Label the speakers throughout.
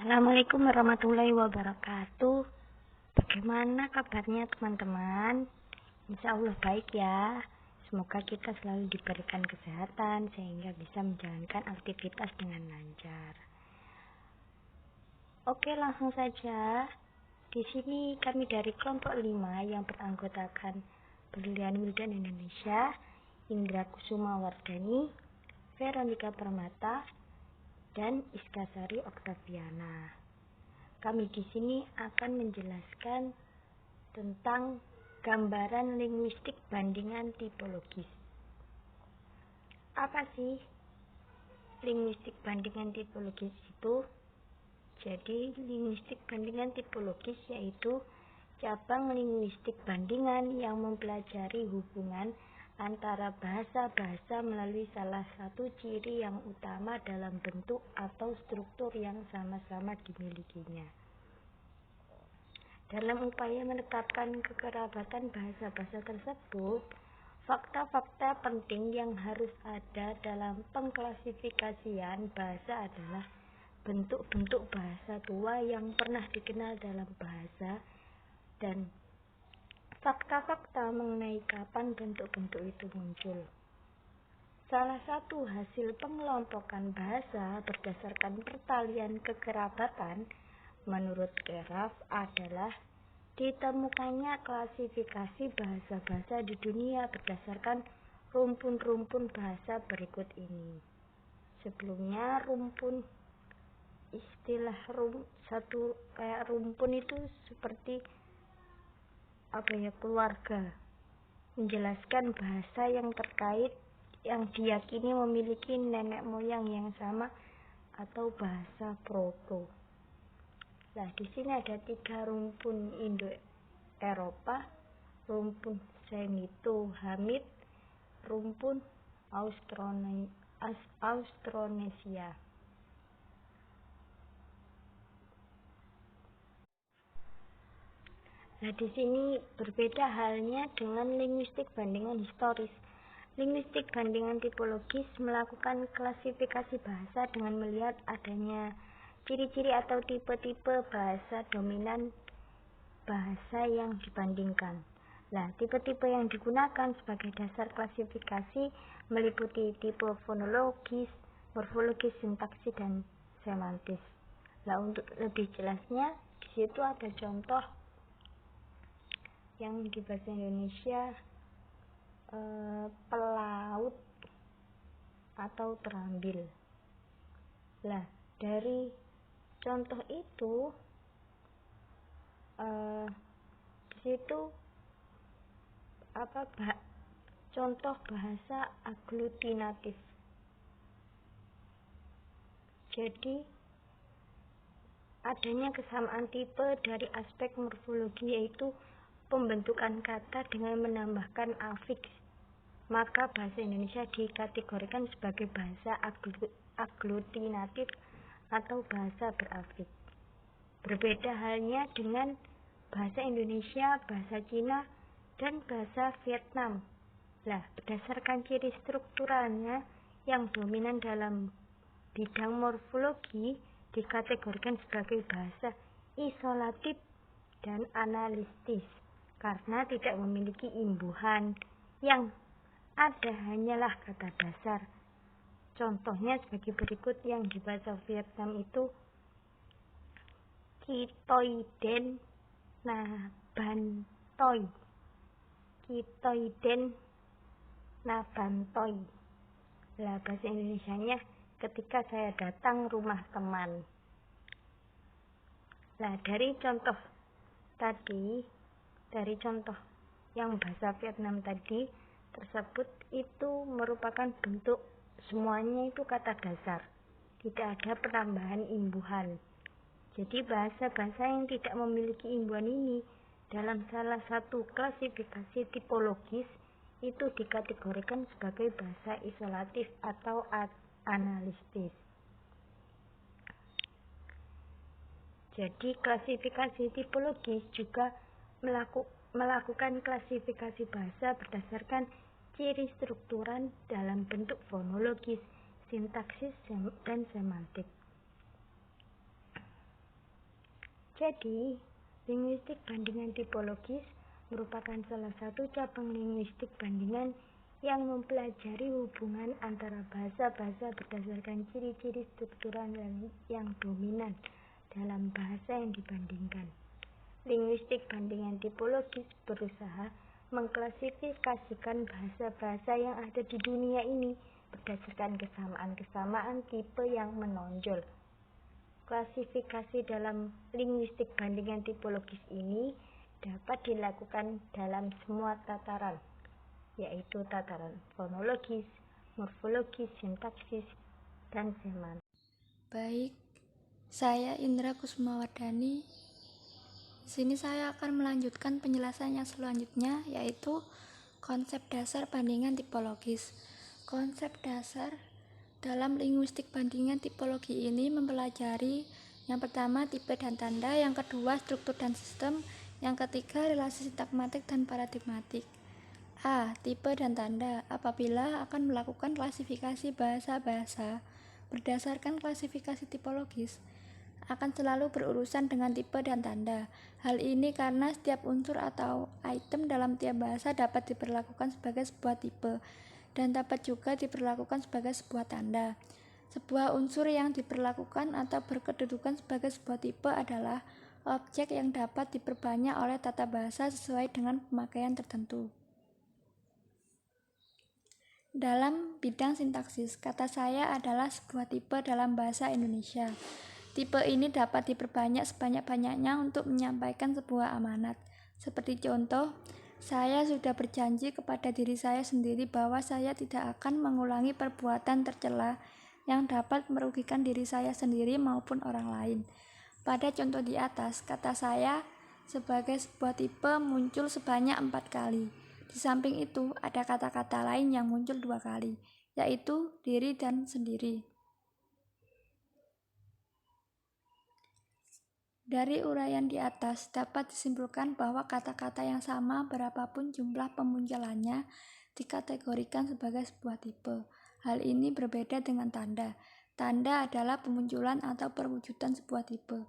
Speaker 1: Assalamualaikum warahmatullahi wabarakatuh. Bagaimana kabarnya teman-teman? Insya Allah baik ya. Semoga kita selalu diberikan kesehatan sehingga bisa menjalankan aktivitas dengan lancar. Oke, langsung saja. Di sini kami dari kelompok 5 yang beranggotakan Berlian Wildan Indonesia, Indra Kusuma Wardani, Veronica Permata, dan Iskasari Oktaviana. Kami di sini akan menjelaskan tentang gambaran linguistik bandingan tipologis. Apa sih linguistik bandingan tipologis itu? Jadi, linguistik bandingan tipologis yaitu cabang linguistik bandingan yang mempelajari hubungan antara bahasa-bahasa melalui salah satu ciri yang utama dalam bentuk atau struktur yang sama-sama dimilikinya. Dalam upaya menetapkan kekerabatan bahasa-bahasa tersebut, fakta-fakta penting yang harus ada dalam pengklasifikasian bahasa adalah bentuk-bentuk bahasa tua yang pernah dikenal dalam bahasa dan fakta-fakta mengenai kapan bentuk-bentuk itu muncul. Salah satu hasil pengelompokan bahasa berdasarkan pertalian kekerabatan menurut Keraf adalah ditemukannya klasifikasi bahasa-bahasa di dunia berdasarkan rumpun-rumpun bahasa berikut ini. Sebelumnya istilah rumpun itu seperti keluarga, menjelaskan bahasa yang terkait yang diyakini memiliki nenek moyang yang sama atau bahasa proto. Nah, di sini ada 3 rumpun Indo-Eropa, rumpun Semito-Hamit, rumpun Austronesia. Nah, di sini berbeda halnya dengan linguistik bandingan historis. Linguistik bandingan tipologis melakukan klasifikasi bahasa dengan melihat adanya ciri-ciri atau tipe-tipe bahasa dominan bahasa yang dibandingkan. Nah, tipe-tipe yang digunakan sebagai dasar klasifikasi meliputi tipe fonologis, morfologis, sintaksis, dan semantis. Nah, untuk lebih jelasnya, di situ ada contoh yang di bahasa Indonesia pelaut atau terambil. Nah, dari contoh itu di situ contoh bahasa aglutinatif. Jadi adanya kesamaan tipe dari aspek morfologi yaitu pembentukan kata dengan menambahkan afiks, maka bahasa Indonesia dikategorikan sebagai bahasa aglutinatif atau bahasa berafiks. Berbeda halnya dengan bahasa Indonesia, bahasa Cina, dan bahasa Vietnam. Nah, berdasarkan ciri strukturalnya yang dominan dalam bidang morfologi dikategorikan sebagai bahasa isolatif dan analistis karena tidak memiliki imbuhan, yang ada hanyalah kata dasar. Contohnya sebagai berikut. Yang di bahasa Vietnam itu kitoiden nabantoi, kitoiden nabantoi. Lah, bahasa Indonesianya ketika saya datang rumah teman. Nah, dari contoh yang bahasa Vietnam tadi tersebut itu merupakan bentuk, semuanya itu kata dasar, tidak ada penambahan imbuhan. Jadi bahasa-bahasa yang tidak memiliki imbuhan ini dalam salah satu klasifikasi tipologis itu dikategorikan sebagai bahasa isolatif atau analistis. Jadi klasifikasi tipologis juga melakukan klasifikasi bahasa berdasarkan ciri strukturan dalam bentuk fonologis, sintaksis, dan semantik. Jadi, linguistik bandingan tipologis merupakan salah satu cabang linguistik bandingan yang mempelajari hubungan antara bahasa-bahasa berdasarkan ciri-ciri struktural yang dominan dalam bahasa yang dibandingkan. Linguistik bandingan tipologis berusaha mengklasifikasikan bahasa-bahasa yang ada di dunia ini berdasarkan kesamaan-kesamaan tipe yang menonjol. Klasifikasi dalam linguistik bandingan tipologis ini dapat dilakukan dalam semua tataran, yaitu tataran fonologis, morfologis, sintaksis, dan semantik.
Speaker 2: Baik, saya Indra Kusumawardhani. Di sini saya akan melanjutkan penjelasan yang selanjutnya, yaitu konsep dasar bandingan tipologis. Konsep dasar dalam linguistik bandingan tipologi ini mempelajari yang pertama tipe dan tanda, yang kedua struktur dan sistem, yang ketiga relasi sintakmatik dan paradigmatik. A. Tipe dan tanda. Apabila akan melakukan klasifikasi bahasa-bahasa berdasarkan klasifikasi tipologis, akan selalu berurusan dengan tipe dan tanda. Hal ini karena setiap unsur atau item dalam tiap bahasa dapat diperlakukan sebagai sebuah tipe dan dapat juga diperlakukan sebagai sebuah tanda. Sebuah unsur yang diperlakukan atau berkedudukan sebagai sebuah tipe adalah objek yang dapat diperbanyak oleh tata bahasa sesuai dengan pemakaian tertentu. Dalam bidang sintaksis, kata saya adalah sebuah tipe dalam bahasa Indonesia. Tipe ini dapat diperbanyak sebanyak-banyaknya untuk menyampaikan sebuah amanat. Seperti contoh, saya sudah berjanji kepada diri saya sendiri bahwa saya tidak akan mengulangi perbuatan tercela yang dapat merugikan diri saya sendiri maupun orang lain. Pada contoh di atas, kata saya sebagai sebuah tipe muncul sebanyak 4 kali. Di samping itu, ada kata-kata lain yang muncul 2 kali, yaitu diri dan sendiri. Dari uraian di atas dapat disimpulkan bahwa kata-kata yang sama berapapun jumlah pemunculannya dikategorikan sebagai sebuah tipe. Hal ini berbeda dengan tanda. Tanda adalah pemunculan atau perwujudan sebuah tipe.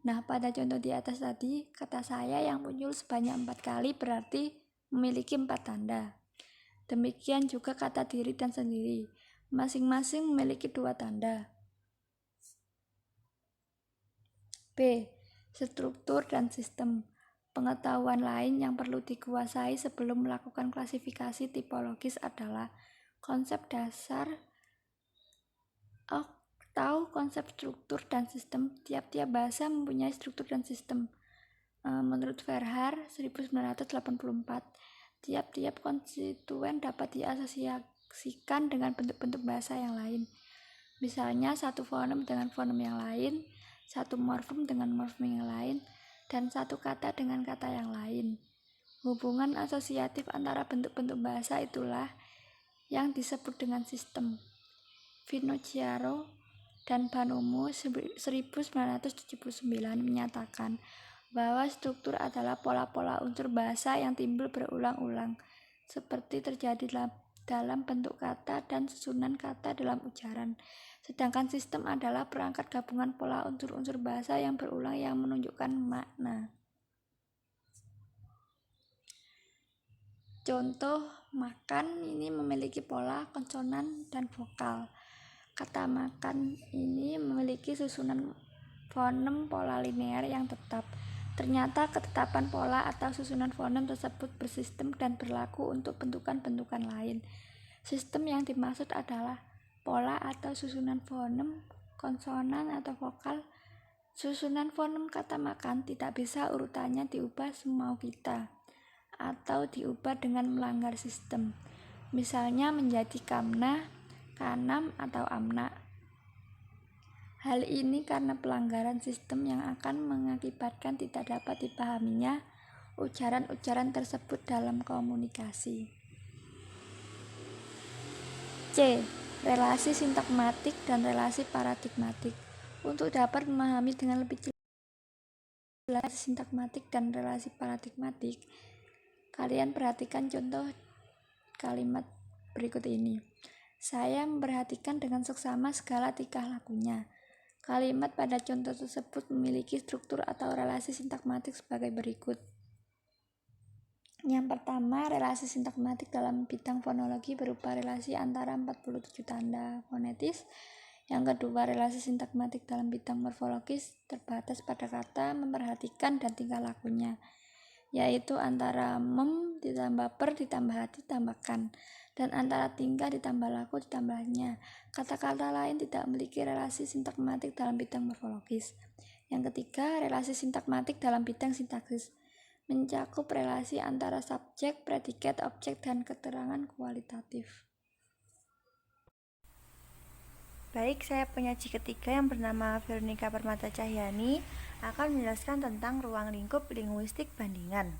Speaker 2: Nah, pada contoh di atas tadi, kata saya yang muncul sebanyak 4 kali berarti memiliki 4 tanda. Demikian juga kata diri dan sendiri, masing-masing memiliki 2 tanda. B. Struktur dan sistem. Pengetahuan lain yang perlu dikuasai sebelum melakukan klasifikasi tipologis adalah konsep dasar atau konsep struktur dan sistem. Tiap-tiap bahasa mempunyai struktur dan sistem. Menurut Verhaar 1984, tiap-tiap konstituen dapat diasosiasikan dengan bentuk-bentuk bahasa yang lain. Misalnya satu fonem dengan fonem yang lain, satu morfem dengan morfem yang lain, dan satu kata dengan kata yang lain. Hubungan asosiatif antara bentuk-bentuk bahasa itulah yang disebut dengan sistem. Finocchiaro dan Bonomo 1979 menyatakan bahwa struktur adalah pola-pola unsur bahasa yang timbul berulang-ulang, seperti terjadi dalam bentuk kata dan susunan kata dalam ujaran. Sedangkan sistem adalah perangkat gabungan pola unsur-unsur bahasa yang berulang yang menunjukkan makna. Contoh, makan ini memiliki pola konsonan dan vokal. Kata makan ini memiliki susunan fonem pola linear yang tetap. Ternyata ketetapan pola atau susunan fonem tersebut bersistem dan berlaku untuk bentukan-bentukan lain. Sistem yang dimaksud adalah pola atau susunan fonem, konsonan atau vokal. Susunan fonem kata makan tidak bisa urutannya diubah semau kita atau diubah dengan melanggar sistem. Misalnya menjadi kamna, kanam, atau amna. Hal ini karena pelanggaran sistem yang akan mengakibatkan tidak dapat dipahaminya ujaran-ujaran tersebut dalam komunikasi. C. Relasi sintakmatik dan relasi paradigmatik. Untuk dapat memahami dengan lebih jelas sintakmatik dan relasi paradigmatik, kalian perhatikan contoh kalimat berikut ini. Saya memperhatikan dengan seksama segala tingkah lakunya. Kalimat pada contoh tersebut memiliki struktur atau relasi sintakmatik sebagai berikut. Yang pertama, relasi sintakmatik dalam bidang fonologi berupa relasi antara 47 tanda fonetis. Yang kedua, relasi sintakmatik dalam bidang morfologis terbatas pada kata, memperhatikan, dan tingkah lakunya, yaitu antara ditambah per ditambah hati tambahkan, dan antara tingkah ditambah laku ditambahnya. Kata-kata lain tidak memiliki relasi sintakmatik dalam bidang morfologis. Yang ketiga, relasi sintakmatik dalam bidang sintaksis mencakup relasi antara subjek, predikat, objek, dan keterangan kualitatif.
Speaker 3: Baik, saya penyaji ketiga yang bernama Veronica Permata Cahyani akan menjelaskan tentang ruang lingkup linguistik bandingan.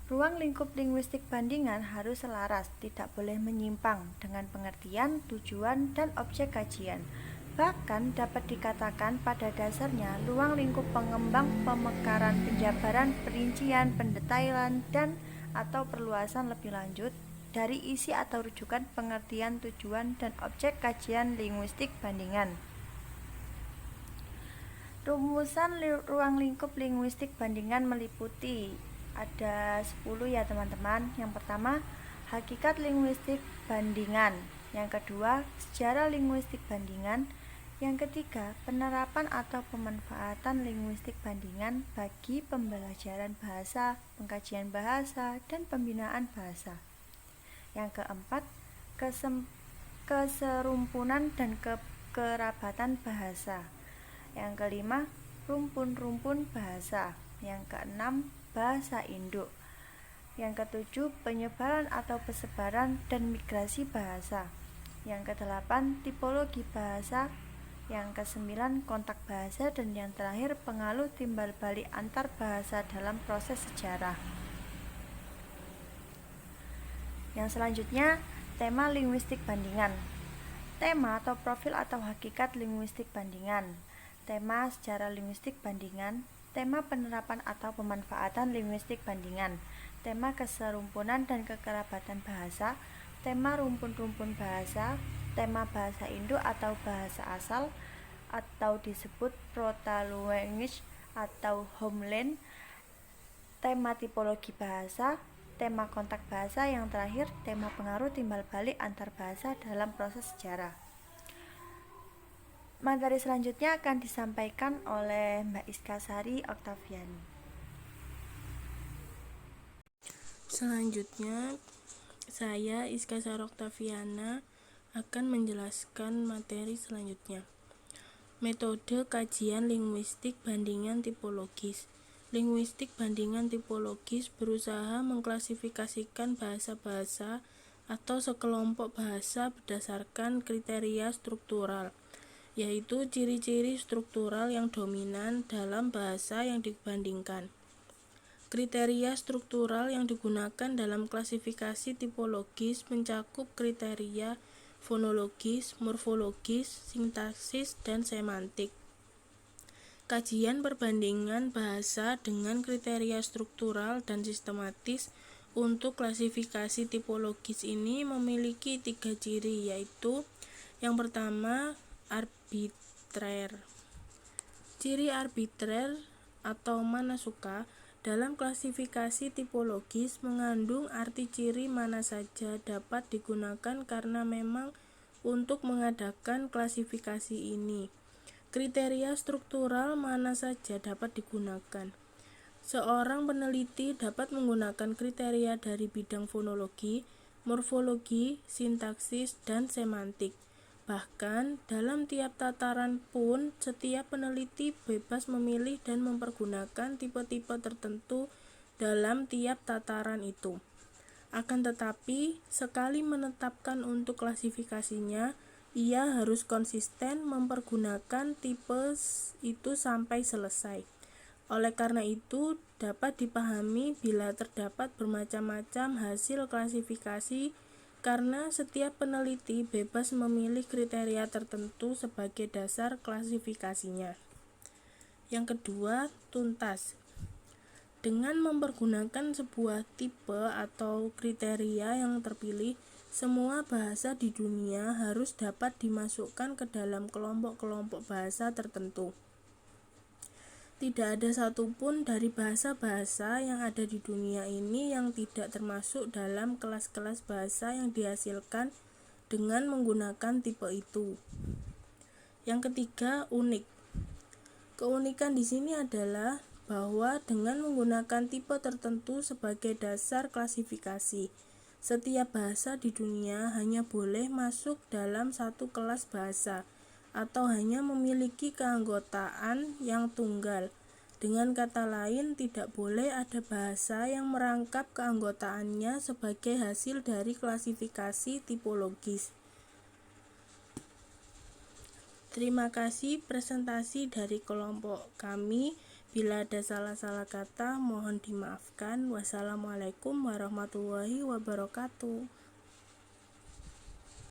Speaker 3: Ruang lingkup linguistik bandingan harus selaras, tidak boleh menyimpang dengan pengertian, tujuan, dan objek kajian. Bahkan dapat dikatakan pada dasarnya ruang lingkup pengembang, pemekaran, penjabaran, perincian, pendetailan, dan atau perluasan lebih lanjut dari isi atau rujukan pengertian, tujuan, dan objek kajian linguistik bandingan. Rumusan ruang lingkup linguistik bandingan meliputi ada 10 ya teman-teman. Yang pertama, hakikat linguistik bandingan. Yang kedua, sejarah linguistik bandingan. Yang ketiga, penerapan atau pemanfaatan linguistik bandingan bagi pembelajaran bahasa, pengkajian bahasa, dan pembinaan bahasa. Yang keempat, keserumpunan dan kekerabatan bahasa. Yang kelima, rumpun-rumpun bahasa. Yang keenam, bahasa induk. Yang ketujuh, penyebaran atau persebaran dan migrasi bahasa. Yang kedelapan, tipologi bahasa. Yang kesembilan, kontak bahasa. Dan yang terakhir, pengaruh timbal balik antar bahasa dalam proses sejarah. Yang selanjutnya, tema linguistik bandingan. Tema atau profil atau hakikat linguistik bandingan. Tema sejarah linguistik bandingan. Tema penerapan atau pemanfaatan linguistik bandingan. Tema keserumpunan dan kekerabatan bahasa. Tema rumpun-rumpun bahasa. Tema bahasa induk atau bahasa asal atau disebut proto-language atau homeland. Tema tipologi bahasa. Tema kontak bahasa. Yang terakhir, tema pengaruh timbal balik antar bahasa dalam proses sejarah. Materi selanjutnya akan disampaikan oleh Mbak Iska Sari Oktaviani.
Speaker 4: Selanjutnya, saya Iska Sari Oktaviana akan menjelaskan materi selanjutnya. Metode kajian linguistik bandingan tipologis. Linguistik bandingan tipologis berusaha mengklasifikasikan bahasa-bahasa atau sekelompok bahasa berdasarkan kriteria struktural, yaitu ciri-ciri struktural yang dominan dalam bahasa yang dibandingkan. Kriteria struktural yang digunakan dalam klasifikasi tipologis mencakup kriteria fonologis, morfologis, sintaksis, dan semantik. Kajian perbandingan bahasa dengan kriteria struktural dan sistematis untuk klasifikasi tipologis ini memiliki 3 ciri, yaitu yang pertama, arbitrer. Ciri arbitrer atau mana suka dalam klasifikasi tipologis mengandung arti ciri mana saja dapat digunakan karena memang untuk mengadakan klasifikasi ini. Kriteria struktural mana saja dapat digunakan. Seorang peneliti dapat menggunakan kriteria dari bidang fonologi, morfologi, sintaksis, dan semantik. Bahkan, dalam tiap tataran pun, setiap peneliti bebas memilih dan mempergunakan tipe-tipe tertentu dalam tiap tataran itu. Akan tetapi, sekali menetapkan untuk klasifikasinya, ia harus konsisten mempergunakan tipe itu sampai selesai. Oleh karena itu, dapat dipahami bila terdapat bermacam-macam hasil klasifikasi karena setiap peneliti bebas memilih kriteria tertentu sebagai dasar klasifikasinya. Yang kedua, tuntas. Dengan mempergunakan sebuah tipe atau kriteria yang terpilih, Semua bahasa di dunia harus dapat dimasukkan ke dalam kelompok-kelompok bahasa tertentu. Tidak ada satupun dari bahasa-bahasa yang ada di dunia ini yang tidak termasuk dalam kelas-kelas bahasa yang dihasilkan dengan menggunakan tipe itu. Yang ketiga, unik. Keunikan di sini adalah bahwa dengan menggunakan tipe tertentu sebagai dasar klasifikasi, setiap bahasa di dunia hanya boleh masuk dalam satu kelas bahasa atau hanya memiliki keanggotaan yang tunggal. Dengan kata lain, tidak boleh ada bahasa yang merangkap keanggotaannya sebagai hasil dari klasifikasi tipologis. Terima kasih presentasi dari kelompok kami. Bila ada salah-salah kata, mohon dimaafkan. Wassalamualaikum warahmatullahi wabarakatuh.